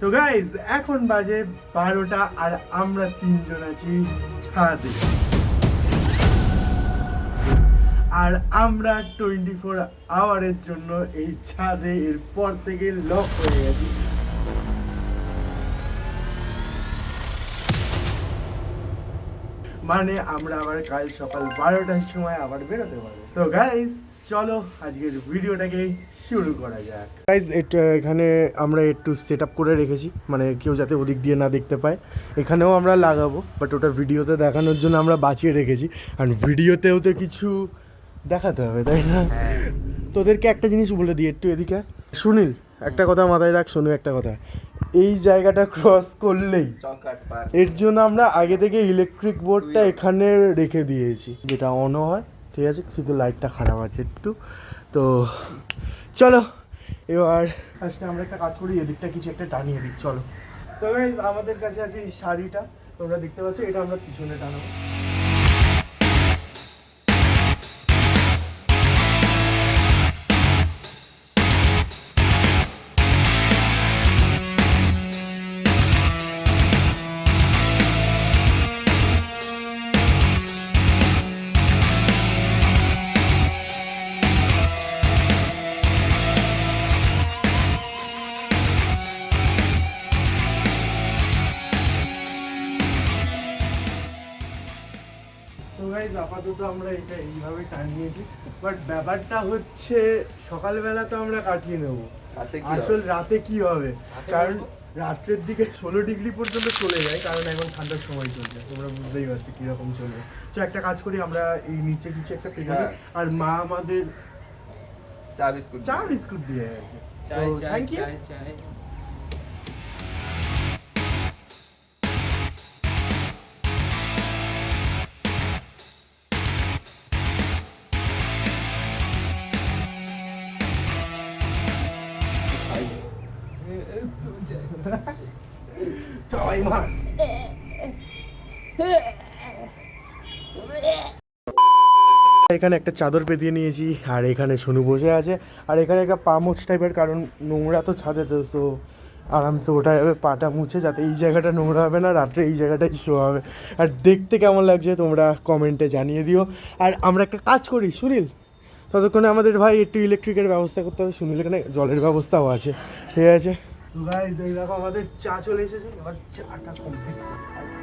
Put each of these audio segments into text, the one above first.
তো গাইজ এখন বাজে 12টা আর আমরা তিনজন আছি ছাদে। আর আমরা 24 আওয়ারের জন্য এই ছাদে এরপর থেকে লক হয়ে গেছি। মানে আমরা আবার কাল সকাল 12টার সময় আবার বেরোতে পারবো। তো গাইজ চলো আজকের ভিডিওটাকে শুরু করা যাক। গাইজ এটা এখানে আমরা একটু সেট আপ করে রেখেছি, মানে কেউ যাতে ওদিক দিয়ে না দেখতে পায়। এখানেও আমরা লাগাবো, বাট ওটা ভিডিওতে দেখানোর জন্য আমরা বাঁচিয়ে রেখেছি। আর ভিডিওতেও তো কিছু দেখাতে হবে, তাই না? তোদেরকে একটা জিনিস বলে দিই, একটু এদিকে সুনীল, একটা কথা মাথায় রাখ। শোনো একটা কথা, এই জায়গাটা ক্রস করলেই এর জন্য আমরা আগে থেকে ইলেকট্রিক বোর্ডটা এখানে রেখে দিয়েছি, যেটা অনও হয়, ঠিক আছে? শুধু লাইটটা খারাপ আছে একটু। তো চলো এবার আজকে আমরা একটা কাজ করি, এদিকটা কিছু একটা টানিয়ে দিই, চলো। তো গাইস আমাদের কাছে আছে এই শাড়িটা, তোমরা দেখতে পাচ্ছ, এটা আমরা পিছনে টানাবো। তো গাইস আপাতত আমরা এটা এইভাবে টানিয়েছি, বাট ব্যাপারটা হচ্ছে সকালবেলা তো আমরা কাটিয়ে নেবো, আসল রাতে কি হবে? কারণ রাত্রের দিকে 16 ডিগ্রি পর্যন্ত চলে যায়, কারণ এখন ঠান্ডার সময় চলছে, তোমরা বুঝতেই পারছো কিরকম চলবে। তো একটা কাজ করি, আমরা এই নিচে কিছু একটা পেয়ে যাবো। আর মা আমাদের চা বিস্কুট দিয়ে গেছে। Thank you. সবাই মার। এখানে একটা চাদর পেতিয়ে নিয়েছি, আর এখানে সোনু বসে আছে, আর এখানে একটা পা মোছ টাইপের, কারণ নোংরা তো ছাদে, তো আরামসে ওঠা যাবে পাটা মুছে, যাতে এই জায়গাটা নোংরা হবে না, রাত্রে এই জায়গাটাই শো হবে। আর দেখতে কেমন লাগছে তোমরা কমেন্টে জানিয়ে দিও। আর আমরা একটা কাজ করি সুনীল, ততক্ষণে আমাদের ভাই একটু ইলেকট্রিকের ব্যবস্থা করতে হবে। সুনীল এখানে জলের ব্যবস্থাও আছে, ঠিক আছে? ভাই দেখো আমাদের চা চলে এসেছে, এবার চাটা কমপ্লিট করতে হবে।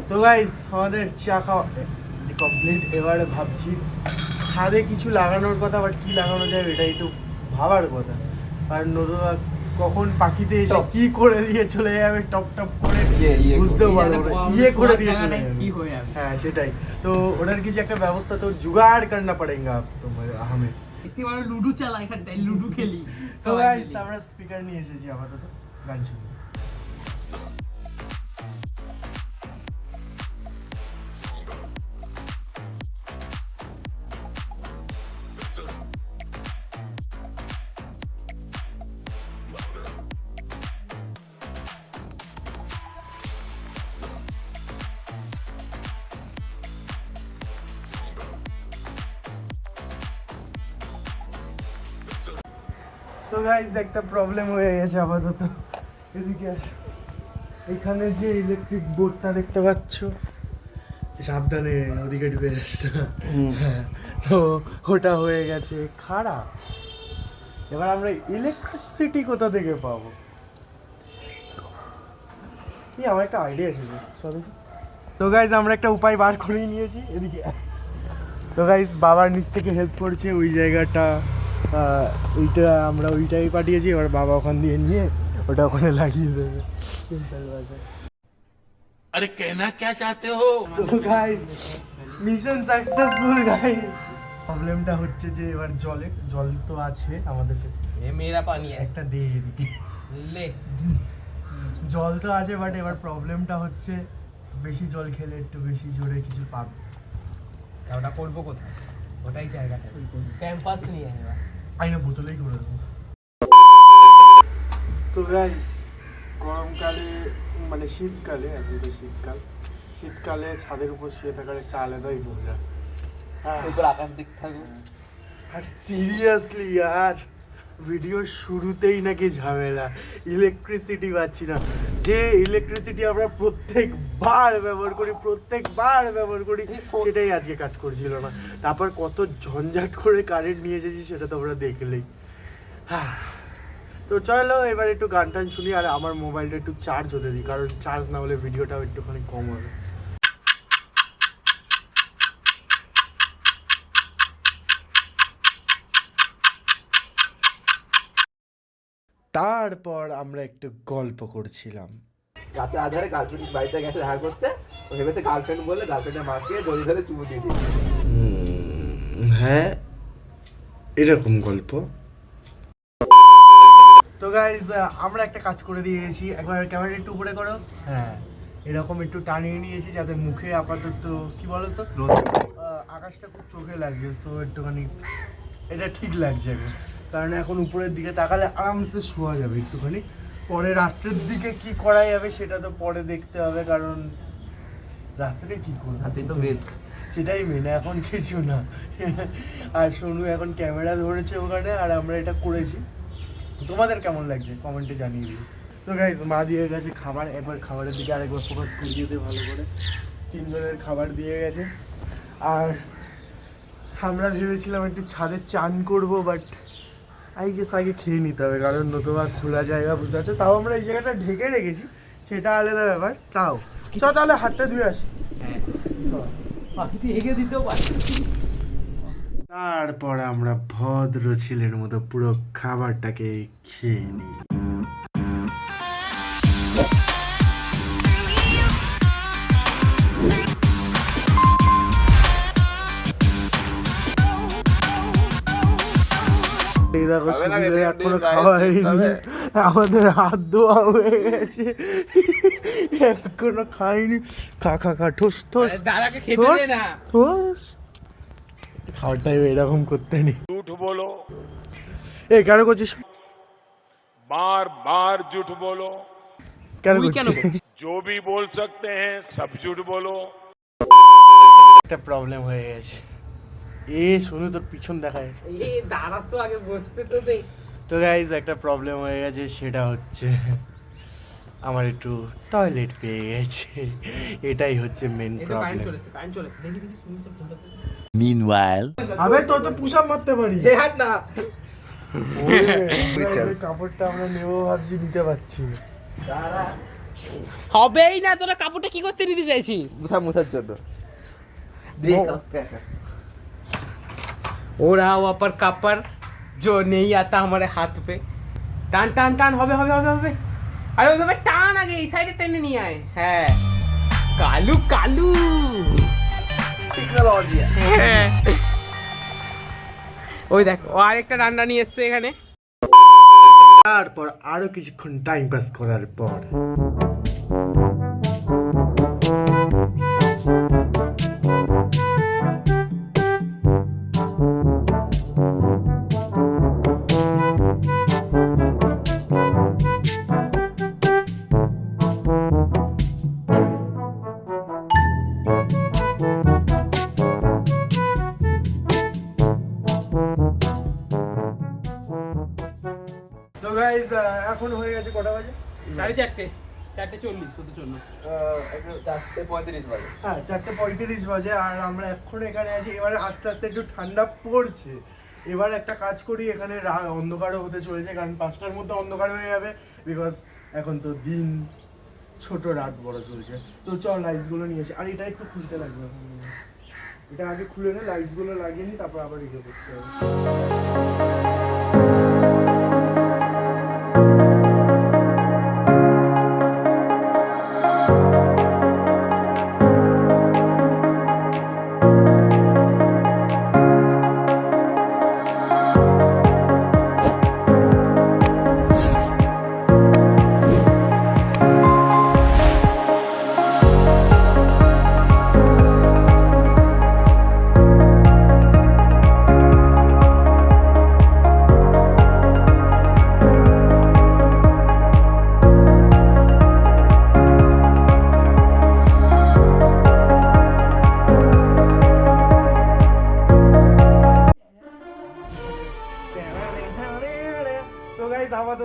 তো গাইস আমাদের চা খাওয়া কমপ্লিট। এবারে ভাবছি ছাদে কিছু লাগানোর কথা, বাট কি লাগানো যায় এটা একটু ভাবার কথা। আর নতুবা কখন পাখিতে এসে কি করে দিয়ে চলে যাবে, টপ টপ করে বুঝতেও পারবো না, ইয়ে করে দিয়ে চলে যাবে। হ্যাঁ সেটাই তো, ওটার কিছু একটা ব্যবস্থা তো জুগাড় করনা পড়েগা তোমার हमें। লুডো চালা এখানটায়, লুডো খেলি। তো গাইস আমরা স্পিকার নিয়ে এসেছি, আপাতত গান শুনি। তো গাইস একটা প্রবলেম হয়ে গেছে আপাতত, এদিকে এখানে যে ইলেকট্রিক বোর্ডটা দেখতে পাচ্ছ, সাবধানে ওদিকে ঢুকে যাচ্ছে। হ্যাঁ, তো ওটা হয়ে গেছে খারাপ। এবার আমরা ইলেকট্রিসিটি কোথা থেকে পাবো? কি আমার একটা আইডিয়া এসেছে, সরি। তো গাইস আমরা একটা উপায় বার করেই নিয়েছি, এদিকে। তো গাইস বাবার নিচ থেকে হেল্প করছে, ওই জায়গাটা ওইটা আমরা ওইটাই পাঠিয়েছি, এবার বাবা ওখান দিয়ে নিয়ে ওটা ওখানে লাগিয়ে দেবে। अरे कहना क्या चाहते हो? তো গাইস মিশন সাকসেসফুল গাইস। প্রবলেমটা হচ্ছে যে এবার জল তো আছে আমাদের কাছে, ये मेरा पानी है, একটা দে এদিকে। ले। জল তো আছে, বাট এবার প্রবলেমটা হচ্ছে বেশি জল খেলে একটু বেশি জোরে কিছু পাবে। ওটা করবো কোথায়? ওটাই জায়গাটা, ক্যাম্পাস নিয়ে এবার আইনা বোতলেই করে দেবো। তো গাইস গরমকালে মানে শীতকালে, এখন তো শীতকালে ছাদের উপর শুয়ে থাকার একটা আলাদাই মজা। উপর আকাশ দিক থাকবে। আর সিরিয়াসলি আর ভিডিওর শুরুতেই নাকি ঝামেলা, ইলেকট্রিসিটি পাচ্ছি না। যে ইলেকট্রিসিটি আমরা প্রত্যেকবার ব্যবহার করি সেটাই আজকে কাজ করছিল না। তারপর কত ঝঞ্ঝাট করে কারেন্ট নিয়ে এসেছি সেটা তোমরা দেখলেই। তো চলো এবার একটু গান টান শুনি, আর আমার মোবাইলটা একটু চার্জ হতে দিই, কারণ চার্জ না হলে ভিডিওটাও একটুখানি কম হবে। তারপর আমরা একটু গল্প করছিলাম। রাতে আধারে গার্লফ্রেন্ড বাড়িতে গেছে দেখা করতে, ও ভেবেছে গার্লফ্রেন্ড বলে গার্লফ্রেন্ডের মাকে দড়ি ধরে চুমু দিয়ে দিয়েছে। হ্যাঁ, এরকম গল্প। তো গাইজ আমরা একটা কাজ করে দিয়েছি, একবার ক্যামেরা একটু উপরে করো। হ্যাঁ, এরকম একটু টানিয়ে নিয়েছি যাতে মুখে আপাতত কি বলতো আকাশটা খুব চোখে লাগছে, তো একটুখানি এটা ঠিক লাগছে এখন, কারণ এখন উপরের দিকে তাকালে আরামসে শোয়া যাবে একটুখানি। পরে রাত্রের দিকে কি করা যাবে সেটা তো পরে দেখতে হবে, কারণ রাত্রে কি করবো তো মেন, সেটাই মেন, এখন কিছু না। আর সোনু এখন ক্যামেরা ধরেছে ওখানে, আর আমরা এটা করেছি। তোমাদের কেমন লাগছে কমেন্টে জানিয়ে দিও। তো গাইস মা দিয়ে গেছে খাবার, একবার খাবারের দিকে আরেকবার ফোকাস করে দিতে ভালো করে। 3 জনের খাবার দিয়ে গেছে, আর আমরা ভেবেছিলাম একটু ছাদে চান করবো, বাট আগে খেয়ে নিতে হবে, কারণ নতুবা খোলা জায়গা বুঝতে পারছো। তাও আমরা এই জায়গাটা ঢেকে রেখেছি, সেটা আলাদা ব্যাপার। তাও তাহলে হাতটা ধুয়ে আসি। তারপর আমরা ভদ্র ছেলের মতো পুরো খাবারটাকে খেয়ে নিই। এখনো খাওয়া হয়নি, আমাদের হাত ধোয়া হয়ে গেছে, এখনো খাইনি। খা ঠোস ঠোস দাদাকে খেতে দে না। খাওয়ার টাইম এরকম করতে নেই। झूठ बोलो, কেন করছিস? बार बार झूठ बोलो, কেন করছিস? जो भी बोल सकते हैं सब झूठ बोलो। একটা প্রবলেম হয়ে গেছে। শোনো তোর পিছন দেখায়। দাঁড়া তো আগে বসতে তো দে। তো গাইজ একটা প্রবলেম হয়ে গেছে, সেটা হচ্ছে আমার একটু টয়লেট পেয়ে গেছে, এটাই হচ্ছে মেন প্রবলেম। Meanwhile, আবে তোর তো পুশ আপ মারতে পারি। হাট না। কাপড়টা আমরা নেবো ভাবছি, নিতে পারছি না। হবেই না, তোরা কাপড়টা কি করতে নিতে চাইছিস? মুছার জন্য। ওরা ওপার কাপড় जो नहीं आता हमारे हाथ पे। টান টান টান, হবে হবে হবে হবে। আরে ওইভাবে টান, আগে এই সাইডে টেনে নিয়ে আয়। হ্যাঁ, কালু কালু টেকনোলজি। হ্যাঁ, ওই দেখ ও আরেকটা রান্না নিয়ে এসছে এখানে। তারপর আরো কিছুক্ষণ টাইম পাস করার পর এখন হয়ে গেছে কটা বাজে? 4:30, 4:40 শুধু জন্য। 4:35 বাজে। হ্যাঁ 4:35 বাজে, আর আমরা এখন এখানে আছি। এবারে আস্তে আস্তে একটু ঠান্ডা পড়ছে। এবার একটা কাজ করি, এখানে অন্ধকারও হতে চলেছে, কারণ 5টার মধ্যে অন্ধকার হয়ে যাবে, বিকজ এখন তো দিন ছোট রাত বড় চলছে। তো চল লাইটসগুলো নিয়ে এসে, আর এটা একটু খুলতে লাগবে, এটা আগে খুলে নে, লাইটসগুলো লাগিয়ে নি, তারপর আবার ইয়ে করতে হবে।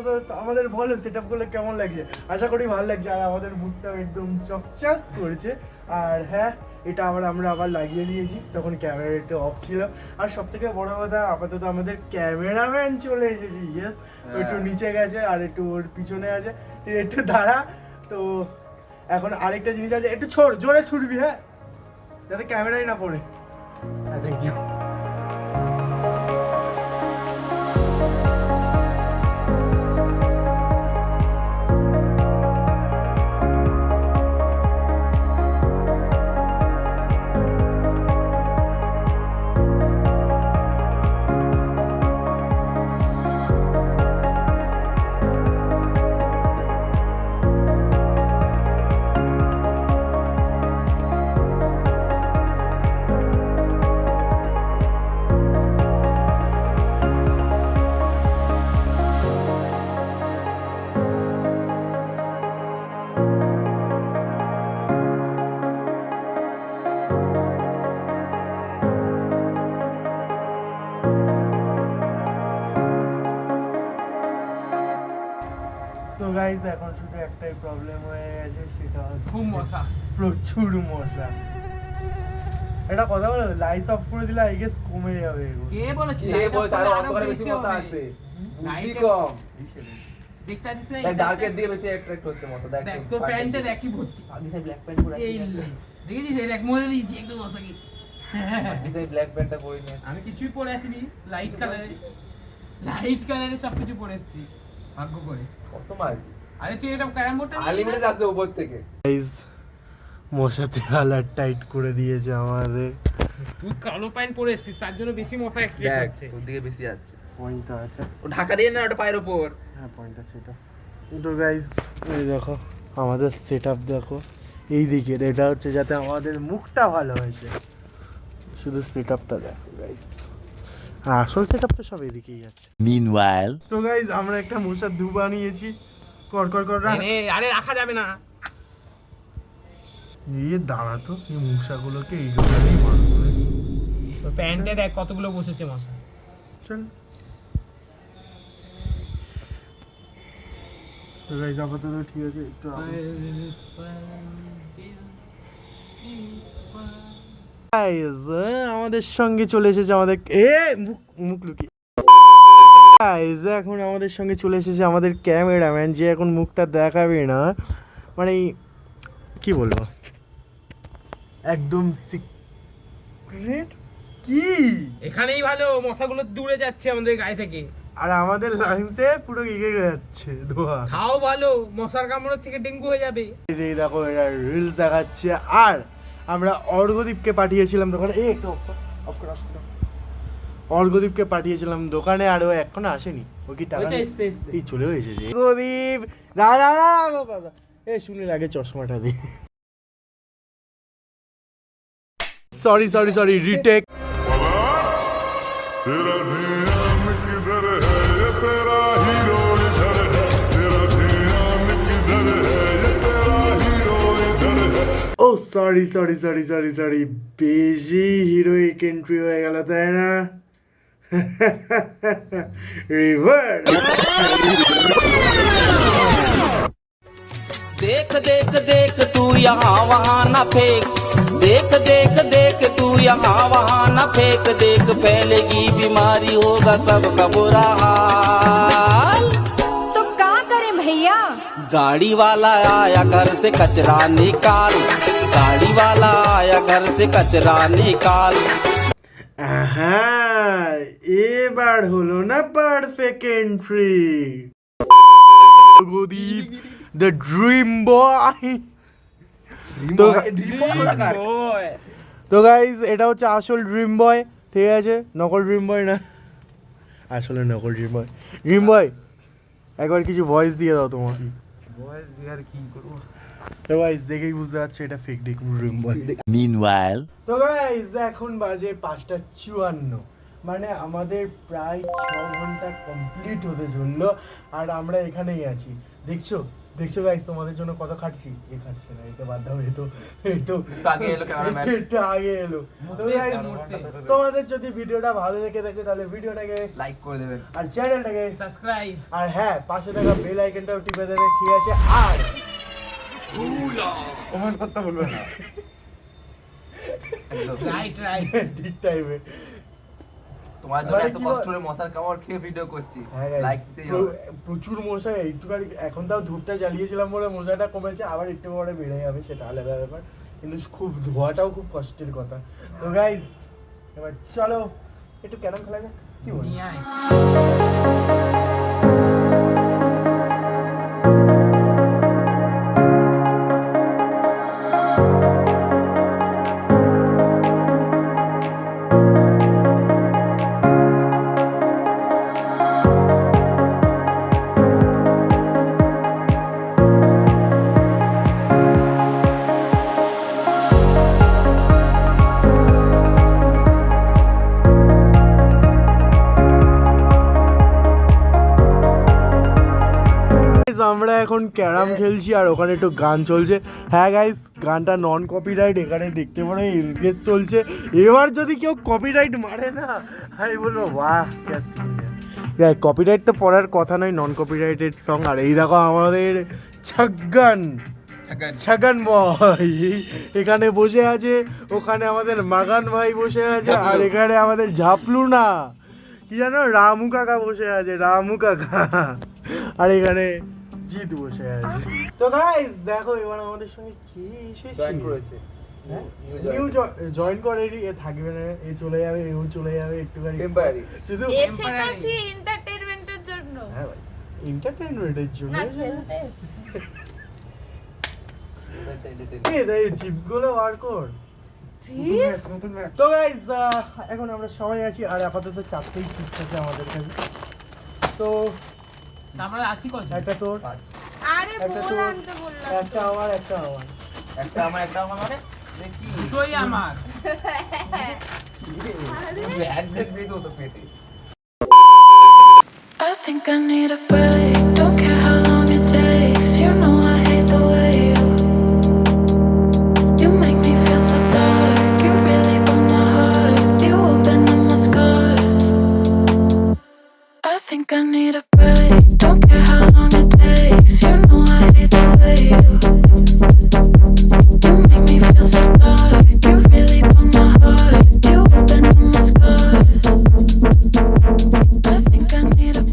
তো আমাদের বলো সেট আপ করলে কেমন লাগছে, আশা করি ভালো লাগছে। আর আমাদের মুখটাও একদম চকচক করেছে। আর হ্যাঁ, এটা আমরা আবার লাগিয়ে দিয়েছি, তখন ক্যামেরা একটু অফ ছিল। আর সব থেকে বড় কথা, আপাতত আমাদের ক্যামেরাম্যান চলে এসেছে। ইয়েস, একটু নিচে গেছে আর একটু ওর পিছনে আছে, তুই একটু দাঁড়া। তো এখন আরেকটা জিনিস আছে, একটু ছোড়, জোরে ছুটবি, হ্যাঁ, যাতে ক্যামেরাই না পড়ে। হ্যাঁ, থ্যাংক ইউ। তো গাইস, এখন শুধু একটাই প্রবলেম হয়ে গেছে, সেটা হচ্ছে খুব মশা। প্রচুর মশা। এটা কথা বলো, লাইট অফ করে দিলে আই গেস কমে যাবে এগুলো। কে বলেছে কে বলছে আরো অন্ধকারে বেশি মশা আছে? বুদ্ধি কম। দেখতে পাচ্ছিস না? দেখ ডার্কের দিকে বেশি অ্যাট্রাক্ট হচ্ছে মশা। দেখ দেখ তো প্যান্টে দেখি ভর্তি। আগে সব ব্ল্যাক প্যান্ট পরে এই দেখেছিস, এই দেখ মনে দিয়েছি একদম মশা কি। ডিজাই ব্ল্যাক প্যান্টটা পরে নিয়ে আমি কিছুই পরে আসিনি, লাইট কালারে সবকিছু পরে এসেছি ভাগ্য করে। কত মার আরে তুই এটা ক্যারাম বোর্ডটা আনলিমিটেড আছে উপর থেকে। গাইস, মশাতে আলার টাইট করে দিয়েছে আমাদের। তুই কালো প্যান্ট পরে এসেছিস, তার জন্য বেশি মশা অ্যাক্টিভ দেখ হচ্ছে। তোর দিকে বেশি আছে। পয়েন্ট আছে, ও ঢাকা দিয়ে না ওটা পায়ের উপর। হ্যাঁ পয়েন্ট আছে এটা। তো গাইস, এই দেখো আমাদের সেটআপ দেখো, এই দিকের এটা হচ্ছে যাতে আমাদের মুখটা ভালো হয়েছে। শুধু সেটআপটা দেখো গাইস, আর আসল সেটআপ তো সব এদিকেই আছে। Meanwhile, তো গাইস, আমরা একটা মশার ধূপ বানিয়েছি, কর কর কর রাখ। আরে রাখা যাবে না। এই দাঁড়াতো, এই মশাগুলোকে এইগুলোকেই মারবো। তো প্যান্টে দেখ কতগুলো বসেছে মশা। চল। তো গাইস, আপাতত ঠিক আছে, একটু গাইস, আমাদের সঙ্গে চলে এসেছে আমাদের মুখ লুকিয়ে। গাইস, এখন আমাদের সঙ্গে চলে এসেছে আমাদের ক্যামেরাম্যান, যে এখন মুখটা দেখাবে না, মানে কি বলবো, একদম সিক্রেট কি। এখানেই ভালো, মশাগুলো দূরে যাচ্ছে আমাদের গায়ে থেকে। আর আমাদের লাইনসে পুরো এগিয়ে যাচ্ছে ধোয়া। খাও ভালো, মশার কামড়ের থেকে ডেঙ্গু হয়ে যাবে। এই দেখো, এটা রিলস দেখাচ্ছে। আর আমরা অর্ঘদীপকে পাঠিয়েছিলাম দোকানে, একটু অফ কর। অর্ঘদীপকে পাঠিয়েছিলাম দোকানে, আর ও এখনো আসেনি। ও কি টাকা ওইটা এসছে। এই চলেও এসেছে। অর্ঘদীপ দাদা, এ শুনির আগে চশমাটা দি। Sorry retake. तेरा ध्यान किधर है ये तेरा हीरो इधर है, तेरा ध्यान किधर है ये तेरा हीरो इधर है। ও সরি, বেশি হিরোইক এন্ট্রি হয়ে গেল, তাই না? রিভার্স। देख देख देख तू यहाँ वहाँ न फेंक, देख देख देख तू यहाँ वहाँ न फेंक, देख फैलेगी बीमारी होगा सबका बुरा हाल। तो क्या करें भैया? गाड़ी वाला आया घर से कचरा निकाल, गाड़ी वाला आया घर से कचरा निकाल। আহা, এবার হলো না perfect entry. Arghadeep the dream boy. তো গাইজ, এটা হচ্ছে আসল ড্রিম বয়, ঠিক আছে, নকল ড্রিম বয় না, আসলে নকল ড্রিম বয়। ড্রিম বয়, একবার কিছু ভয়েস দিয়ে দাও তোমার। ভয়েস দিয়ে আর কি করব? তো গাইজ, দেখেই বুঝতে পারছো এটা ফেক ড্রিম বয়। meanwhile, তো গাইজ, এখন বাজে 5:54, মানে আমাদের প্রায় 6 ঘন্টা কমপ্লিট হতে চললো, আর আমরা এখানেই আছি। দেখছো দেখছো গাইস তোমাদের জন্য কত খাটছি, এ খাটছে না, এটা বাদ দাও, এই তো আগে এলো ক্যামেরাম্যান। এটা আগে এলো। তো guys, তোমাদের যদি ভিডিওটা ভালো লেগে থাকে তাহলে ভিডিওটাকে লাইক করে দেবেন। আর চ্যানেলটাকে সাবস্ক্রাইব আর হ্যাঁ পাশে থাকা বেল আইকনটাও টিপে দেবে, ঠিক আছে? আর কমেন্ট করতে ভুলবে না রাইট রাইট ঠিক টাইমে। তোমার জন্য এত কষ্ট করে মশার কামড় খেয়ে ভিডিও করছি, হ্যাঁ guys, লাইক দিতেই হবে। প্রচুর মশা একটুখানি, এখন তাও ধূপটা জ্বালিয়েছিলাম বলে মশাটা কমেছে, আবার একটু পরে বেড়ে যাবে, সেটা আলাদা ব্যাপার, কিন্তু খুব ধোয়াটাও খুব কষ্টের কথা। তো গাইস এবার চলো একটু ক্যারাম খেলা যাক, কি বল? নিয়ে আয় Guys, আমরা এখন ক্যারাম খেলছি আর ওখানে একটু গান চলছে। হ্যাঁ গাইস, গানটা নন কপিরাইট, এখানে দেখতে পারো এনগেজ চলছে। এবার যদি কেউ কপিরাইট মারে না, আমি বলবো বাহ, দেখ কপিরাইট তো পড়ার কথা নয়, নন কপিরাইটেড সং। আর এই দেখো আমাদের ছাগান ভাই এখানে বসে আছে, ওখানে আমাদের মাগান ভাই বসে আছে, আর এখানে আমাদের ঝাপলু না কি জানো, রামু কাকা বসে আছে, রামু কাকা, আর এখানে জিৎ বসে আছে। তো গাইস দেখো এবার আমাদের সঙ্গে কি এসেছে, জয়েন করেছে। নিউ জয়েন করেনি, এ থাকবে না, এ চলে যাবে, এও চলে যাবে একটুখানি টেম্পারারি। শুধু এসেছি এন্টারটেইনমেন্টের জন্য, হ্যাঁ ভাই এন্টারটেইনমেন্টের জন্য না খেলতে। এ দেখ চিপস গুলো বার কর। তো গাইস এখন আমরা সবাই আছি, আর আপাতত 4টেই চিপস আছে আমাদের কাছে। তো আমরা আছি কত একটা তোর, আরে একটা বল তোর, আনতে বললাম একটা আমার, একটা আমার। একটা আমার একটা আমার মানে দেখি দুটোই আমার ব্যাড ব্যাড দিয়ে তো পেটে। I think I need a break. Don't care how long it takes. You know I hate the way you make me feel so dark. You really broke my heart. You open up my scars. I think I need a break. Don't care how long it takes. You know I hate the way you make me feel so dark. You really broke my heart. You open up my scars. I think I need a